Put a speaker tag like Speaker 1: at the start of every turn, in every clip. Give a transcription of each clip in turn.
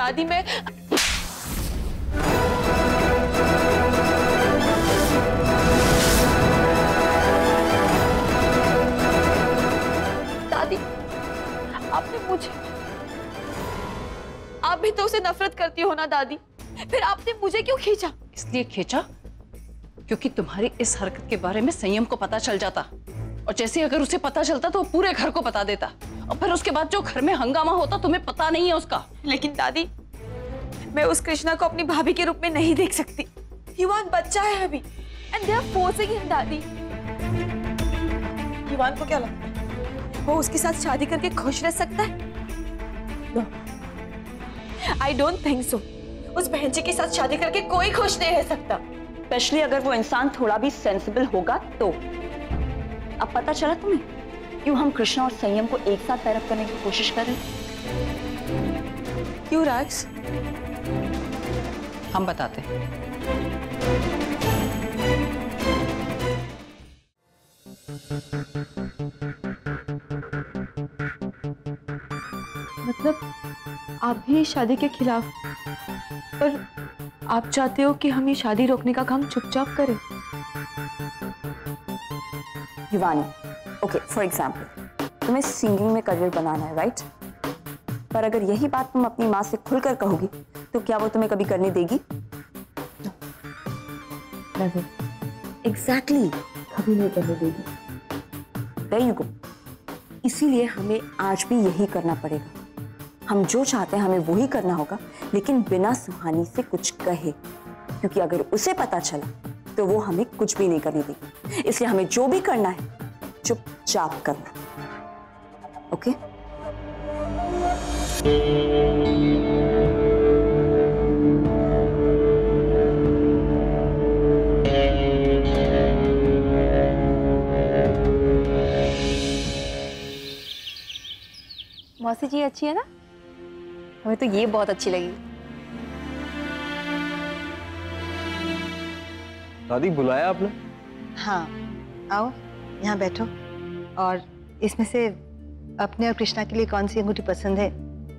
Speaker 1: दादी मैं दादी आपने मुझे, आप भी तो उसे नफरत करती हो ना दादी, फिर आपने मुझे क्यों खींचा?
Speaker 2: इसलिए खींचा क्योंकि तुम्हारी इस हरकत के बारे में संयम को पता चल जाता, और जैसे अगर उसे पता चलता तो वो पूरे घर को बता देता, और फिर उसके बाद जो घर में हंगामा होता तुम्हें पता नहीं है उसका।
Speaker 1: लेकिन दादी मैं उस कृष्णा को अपनी भाभी के रूप में नहीं देख सकती। युवान बच्चा है अभी and they are forcing him दादी। युवान को क्या लगता है वो उसके साथ शादी करके खुश रह सकता है? No, I don't think so. उस बहन जी के साथ शादी करके कोई खुश नहीं रह सकता,
Speaker 3: स्पेशली अगर वो इंसान थोड़ा भी सेंसिबल होगा तो। अब पता चला तुम्हें क्यों हम कृष्णा और संयम को एक साथ पैरअप करने की कोशिश कर रहे हैं?
Speaker 1: क्यों राज?
Speaker 2: हम बताते हैं।
Speaker 1: मतलब आप भी शादी के खिलाफ, पर आप चाहते हो कि हम ये शादी रोकने का काम चुपचाप करें?
Speaker 3: युवानी, ओके फॉर एग्जाम्पल तुम्हें सिंगिंग में करियर बनाना है, राइट? पर अगर यही बात तुम अपनी माँ से खुलकर कहोगी तो क्या वो तुम्हें कभी करने देगी? नहीं, एग्जैक्टली, कभी नहीं करने देगी। There you go. इसीलिए हमें आज भी यही करना पड़ेगा। हम जो चाहते हैं हमें वही करना होगा, लेकिन बिना सुहानी से कुछ कहे, क्योंकि अगर उसे पता चला तो वो हमें कुछ भी नहीं करने देगी। इसलिए हमें जो भी करना है चुपचाप करना, ओके?
Speaker 1: मौसी जी अच्छी है ना? हमें तो ये बहुत अच्छी लगी।
Speaker 4: दादी बुलाया आपने?
Speaker 5: हाँ, आओ यहाँ बैठो। और इसमें से अपने और कृष्णा के लिए कौन सी अंगूठी पसंद है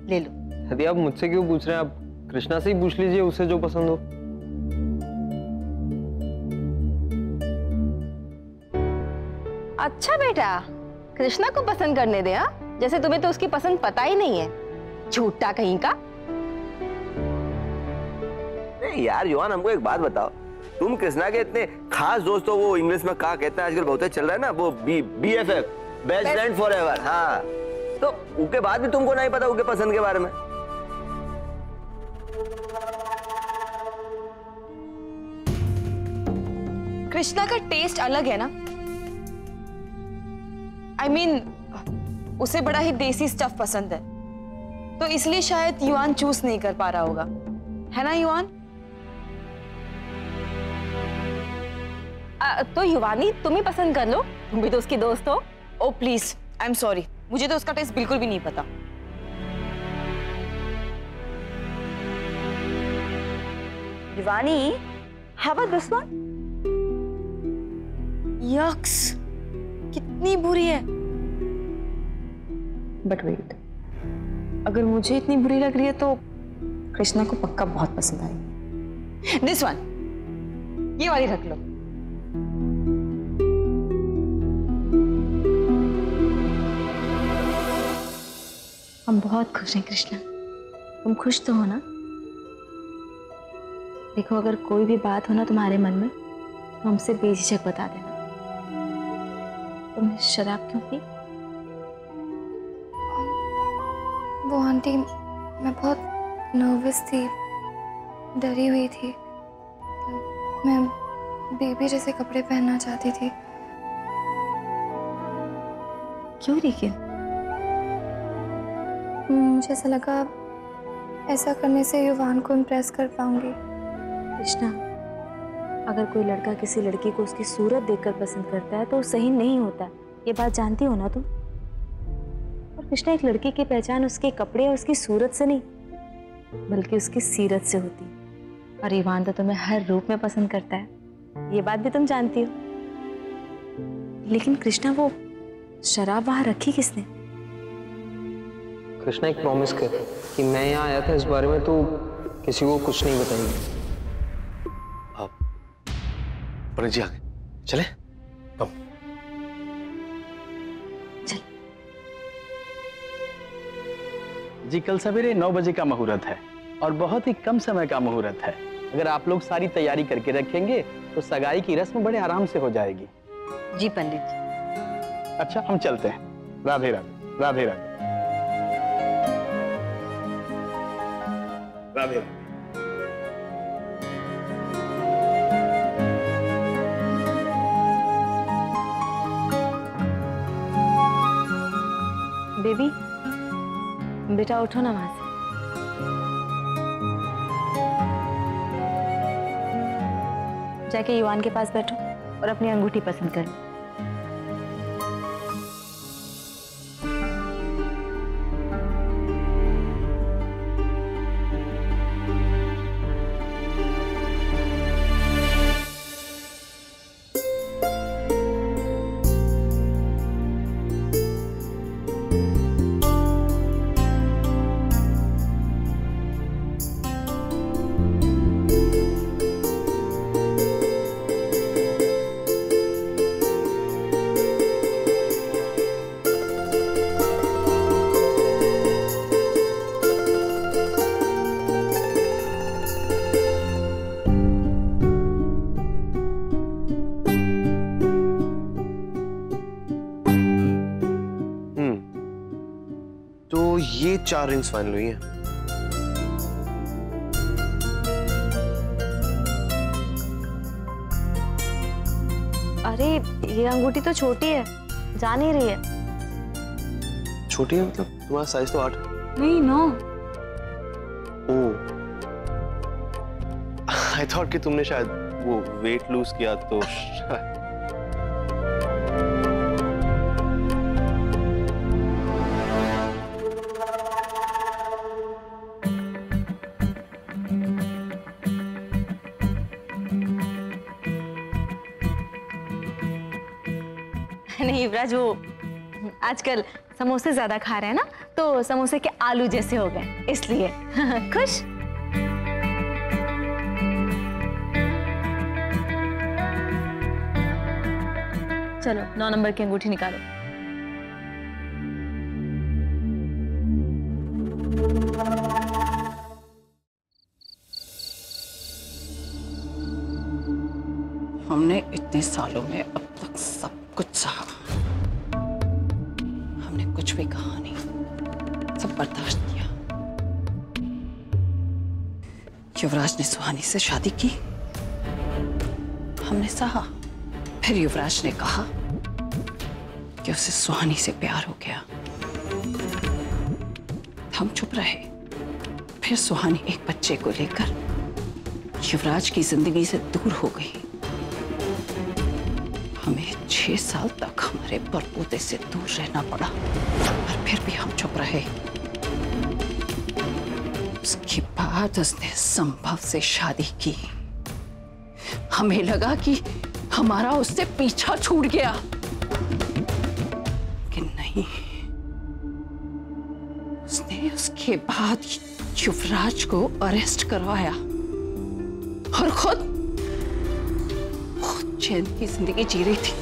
Speaker 5: ले लो।
Speaker 4: दादी आप मुझसे क्यों पूछ रहे हैं? आप कृष्णा से ही पूछ लीजिए, उसे जो पसंद हो।
Speaker 5: अच्छा बेटा, कृष्णा को पसंद करने दे। हाँ, जैसे तुम्हें तो उसकी पसंद पता ही नहीं है, झूठा कहीं का।
Speaker 6: नहीं यार युवान, हमको एक बात बताओ, तुम कृष्णा के इतने खास दोस्त हो, वो इंग्लिश में क्या कहते हैं आजकल बहुत चल रहा है ना, वो BFF, बेस्ट फ्रेंड फॉरएवर। हाँ, तो उसके बाद भी तुमको नहीं पता उसके पसंद के बारे में?
Speaker 1: कृष्णा का टेस्ट अलग है ना। I mean, उसे बड़ा ही देसी स्टफ पसंद है, तो इसलिए शायद युवान चूज नहीं कर पा रहा होगा, है ना युवान?
Speaker 5: तो युवानी तुम ही पसंद कर लो, तुम भी तो उसकी दोस्त हो।
Speaker 1: ओ प्लीज, आई एम सॉरी, मुझे तो उसका टेस्ट बिल्कुल भी नहीं पता।
Speaker 3: युवानी, how about this one?
Speaker 1: X, कितनी बुरी है। बट वेट, अगर मुझे इतनी बुरी लग रही है तो कृष्णा को पक्का बहुत पसंद आएगी। दिस वन, ये वाली रख लो। हम बहुत खुश हैं कृष्णा, तुम खुश तो हो ना? देखो, अगर कोई भी बात हो ना तुम्हारे मन में तो हमसे बेझिझक बता देना। तुमने शराब क्यों पी?
Speaker 7: वो आंटी, मैं बहुत नर्वस थी, डरी हुई थी। मैं बेबी जैसे कपड़े पहनना चाहती थी।
Speaker 1: क्यों लेकिन?
Speaker 7: मुझे ऐसा लगा ऐसा करने से युवान को इम्प्रेस कर पाऊंगी।
Speaker 8: कृष्णा, अगर कोई लड़का किसी लड़की को उसकी सूरत देखकर पसंद करता है तो वो सही नहीं होता, ये बात जानती हो ना तुम? और कृष्णा, एक लड़की की पहचान उसके कपड़े और उसकी सूरत से नहीं बल्कि उसकी सीरत से होती है। और युवान तो तुम्हें हर रूप में पसंद करता है, ये बात भी तुम जानती हो। लेकिन कृष्णा, वो शराब वहां रखी किसने?
Speaker 4: कृष्णा एक प्रॉमिस कर कि मैं यहाँ आया था इस बारे में तो किसी को कुछ नहीं बताएंगे।
Speaker 9: पंडित जी आ गए, चले? कम।
Speaker 3: चल।
Speaker 10: जी कल सवेरे 9 बजे का मुहूर्त है और बहुत ही कम समय का मुहूर्त है। अगर आप लोग सारी तैयारी करके रखेंगे तो सगाई की रस्म बड़े आराम से हो जाएगी।
Speaker 5: जी पंडित जी।
Speaker 10: अच्छा हम चलते हैं। राधे राधे। राधे राधे। राधे राधे।
Speaker 8: बेबी बेटा उठो ना वहां से। जाके युवान के पास बैठो और अपनी अंगूठी पसंद कर लो।
Speaker 9: ये 4 रिंग्स फाइनल हुई हैं।
Speaker 8: अरे ये अंगूठी तो छोटी है, जा नहीं रही है।
Speaker 9: छोटी है मतलब? तुम्हारा साइज तो 8 है।
Speaker 8: नहीं 9।
Speaker 9: ओह, आई थॉट कि तुमने शायद वो वेट लूज किया तो
Speaker 8: नहीं युवराज, वो आजकल समोसे ज्यादा खा रहे हैं ना, तो समोसे के आलू जैसे हो गए इसलिए। खुश? चलो 9 नंबर की अंगूठी निकालो।
Speaker 2: हमने इतने सालों में अब तक सब कुछ सहा, हमने कुछ भी कहा नहीं, सब बर्दाश्त किया। युवराज ने सुहानी से शादी की, हमने सहा। फिर युवराज ने कहा कि उसे सुहानी से प्यार हो गया, हम चुप रहे। फिर सुहानी एक बच्चे को लेकर युवराज की जिंदगी से दूर हो गई। हमें 6 साल तक हमारे परपोते से दूर रहना पड़ा, और फिर भी हम चुप रहे। उसके बाद उसने संभव से शादी की। हमें लगा कि हमारा उससे पीछा छूट गया, कि नहीं। उसने उसके बाद युवराज को अरेस्ट करवाया और खुद चैन की जिंदगी जी रही थी।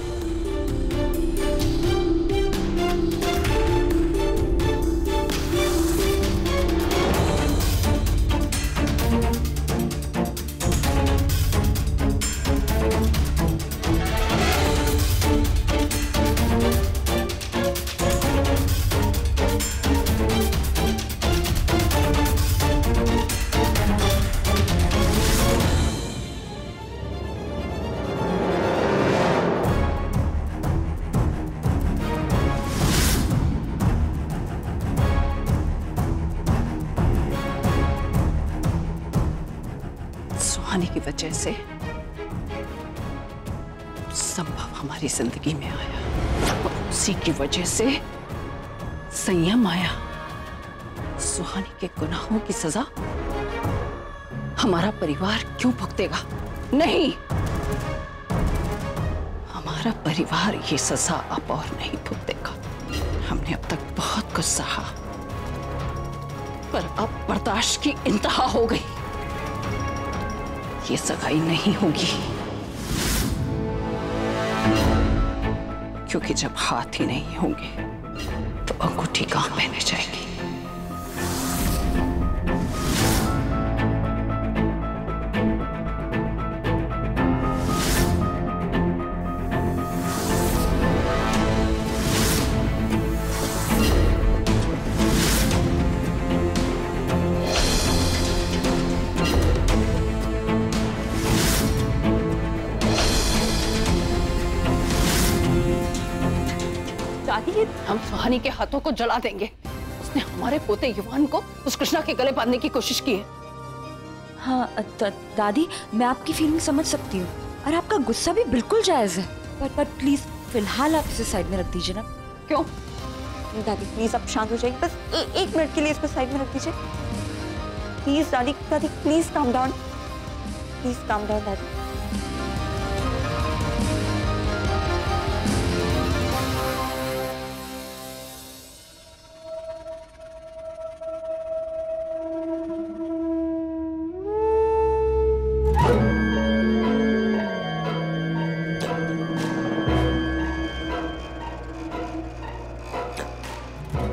Speaker 2: की वजह से संभव हमारी जिंदगी में आया, और उसी की वजह से संयम आया। सुहानी के गुनाहों की सजा हमारा परिवार क्यों भुगतेगा? नहीं, हमारा परिवार ये सजा अब और नहीं भुगतेगा। हमने अब तक बहुत कुछ सहा, पर अब बर्दाश्त की इंतहा हो गई। ये सगाई नहीं होगी, क्योंकि जब हाथ ही नहीं होंगे तो अंगूठी कहां पहने जाएगी। हम सुहानी के हाथों को जला देंगे। उसने हमारे पोते युवान को उस कृष्णा के गले बांधने की कोशिश की है।
Speaker 8: हाँ दादी, मैं आपकी फीलिंग समझ सकती हूँ और आपका गुस्सा भी बिल्कुल जायज है, पर प्लीज फिलहाल आप इसे साइड में रख दीजिए ना।
Speaker 2: क्यों?
Speaker 3: दादी प्लीज आप शांत हो जाइए, बस एक मिनट के लिए इसको साइड में रख दीजिए प्लीज। दादी please calm down, please calm down दादी।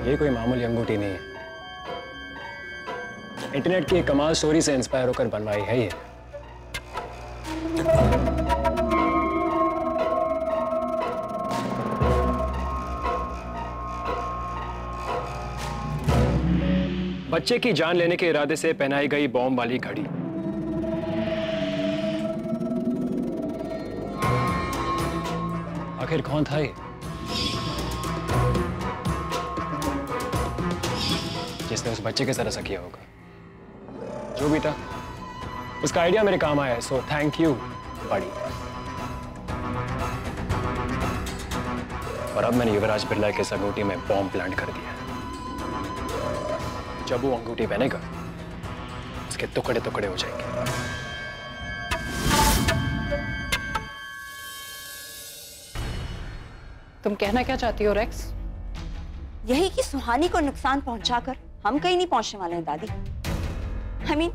Speaker 11: ये कोई मामूली अंगूठी नहीं है, इंटरनेट की एक कमाल स्टोरी से इंस्पायर होकर बनवाई है ये। बच्चे की जान लेने के इरादे से पहनाई गई बॉम्ब वाली घड़ी। आखिर कौन था ये जिसने उस बच्चे के साथ ऐसा किया होगा? जो भी था, उसका आइडिया मेरे काम आया है, सो थैंक यू बड़ी। और अब मैंने युवराज बिरला के इस अंगूठी में बॉम्ब प्लांट कर दिया है। जब वो अंगूठी पहनेगा, उसके टुकड़े टुकड़े हो जाएंगे।
Speaker 2: तुम कहना क्या चाहती हो रेक्स?
Speaker 3: यही कि सुहानी को नुकसान पहुंचाकर हम कहीं नहीं पहुंचने वाले हैं दादी। I mean,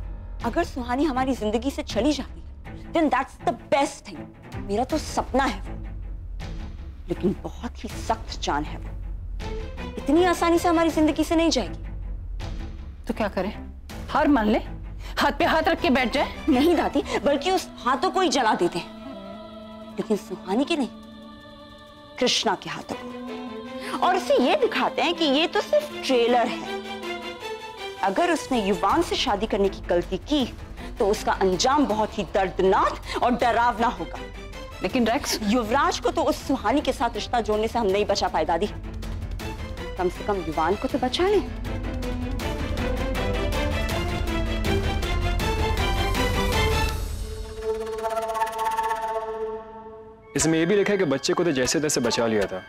Speaker 3: अगर सुहानी हमारी जिंदगी से चली जाती है, then that's the best thing। मेरा तो सपना है वो, लेकिन बहुत ही सख्त जान है वो, इतनी आसानी से हमारी जिंदगी से नहीं जाएगी।
Speaker 2: तो क्या करें? हार मान ले? हाथ पे हाथ रख के बैठ जाए?
Speaker 3: नहीं दादी, बल्कि उस हाथों को ही जला देते हैं, लेकिन सुहानी के नहीं, कृष्णा के हाथों को। और उसे ये दिखाते हैं कि ये तो सिर्फ ट्रेलर है। अगर उसने युवान से शादी करने की गलती की तो उसका अंजाम बहुत ही दर्दनाक और डरावना होगा।
Speaker 2: लेकिन रेक्स,
Speaker 3: युवराज को तो उस सुहानी के साथ रिश्ता जोड़ने से हम नहीं बचा पाए दादी। कम से कम युवान को तो बचा लें।
Speaker 11: इसमें यह भी लिखा है कि बच्चे को तो जैसे तैसे बचा लिया था,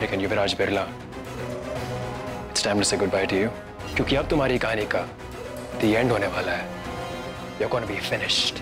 Speaker 11: लेकिन युवराज बिरला, इट्स टाइम टू से गुड बाय टू यू, क्योंकि अब तुम्हारी कहानी का द एंड होने वाला है। You're going to be finished.